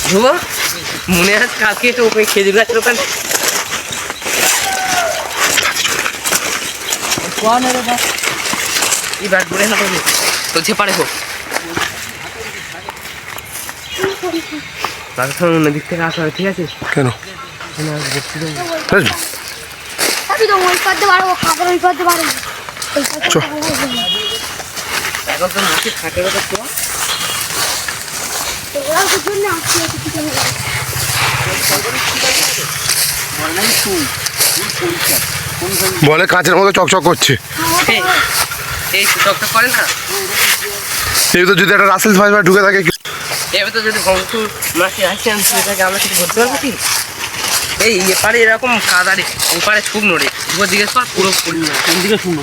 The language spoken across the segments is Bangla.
ধ্রুব মনে আছে কালকে তো ওই খেজুর গাছের ওখানে এই বাট বলে না তো ঝেপাড়ে হোক অন্য দিক থেকে আসা হয়, ঠিক আছে? কেন এখন তো মাটি থাকে বলে কাঁচের মতো চকচক করছে। এই চকচক করে না। এই তো যদি একটা রাসেল ভাই ঢুকে থাকে, এবার তো যদি ভঙ্কুর মাটি আসে আমি সেটাকে আমরা কিছু বলতে পারবো কি? এই এপারে এরকম কাদা রে, ওপারে শুকনো রে, উপর দিকে সব পুরো কোন দিকে শুকনো?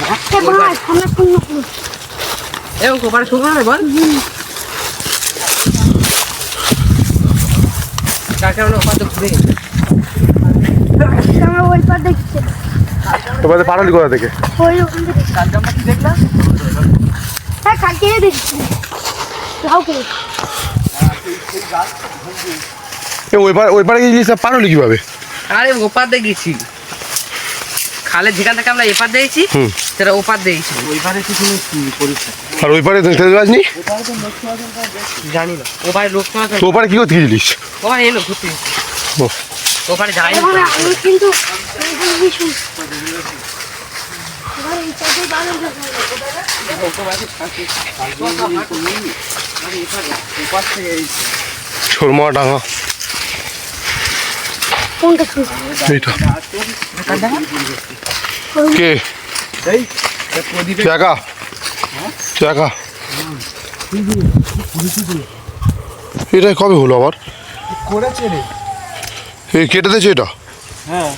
এবং ওপারে শুকনো রে বল। কাকে আমরা ওপার তো ঘুরে তোমাদের পাঠালি কোথা থেকে? দেখলাম ওই পারে গিয়ে পারলি কিভাবে? আরে ওপার দিয়ে গেছি খালে, যেখান থেকে আমরা এপার দিয়েছি সেটা ওপার দিয়েছি। আর ওই পারে যাসনি? জানি না ওপারে লোক তো ওপারে কি করতে গেছিলিস? ওপারে এলো ঘুরতে, ওপারে যাই কিন্তু ছোরমা ডাঙা কোনটা এইটা কে চাকা চাকা এটা কবে হলো আবার? করেছে রে। এই কেটে দিয়েছে এটা? হ্যাঁ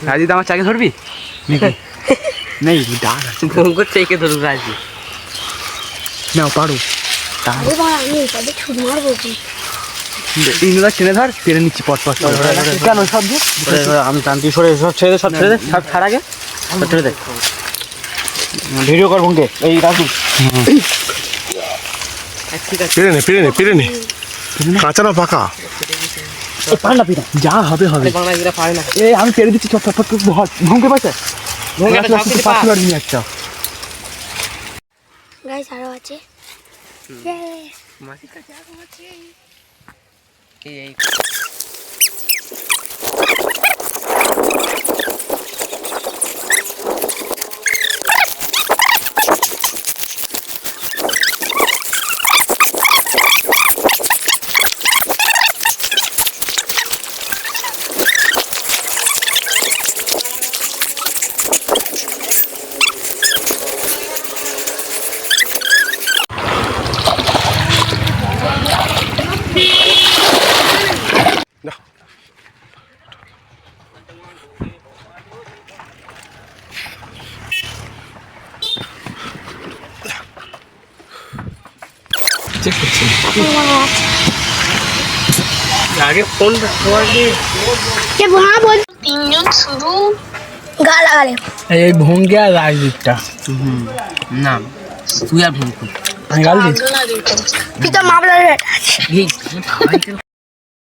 রাজি আমার চাকে ধরবি নেই ডাক চেকে ধরবো রাজি না পারো তিনবার টেনে ধর, টেনে নিচ্ছি পট পট কেন সব আমি টানতি সরে সব ছেড়ে দে, সব ছেড়ে দে, সব ছাড় আগে ছেড়ে দে। ভিডিও কর ভঙ্গে এই রাজু ঠিক আছে পেরে নে কাঁচা না পাকা? পার না পিনা যা হবে হবে, বাংলা পারে না। এই আমি পেরে দিচ্ছি, চট চট ভঙ্গে পাচ্ছে ভঙ্গে একটা গাইস আরো আছে মাটির কাছে আগুন আছে। এই আগে ফোন তিনজন শুধু গালাগালি এই ভঙ্গে আর রাজদীপটা না তুই আর ভঙ্কুর আমি গাল দিই তুই তো মামলার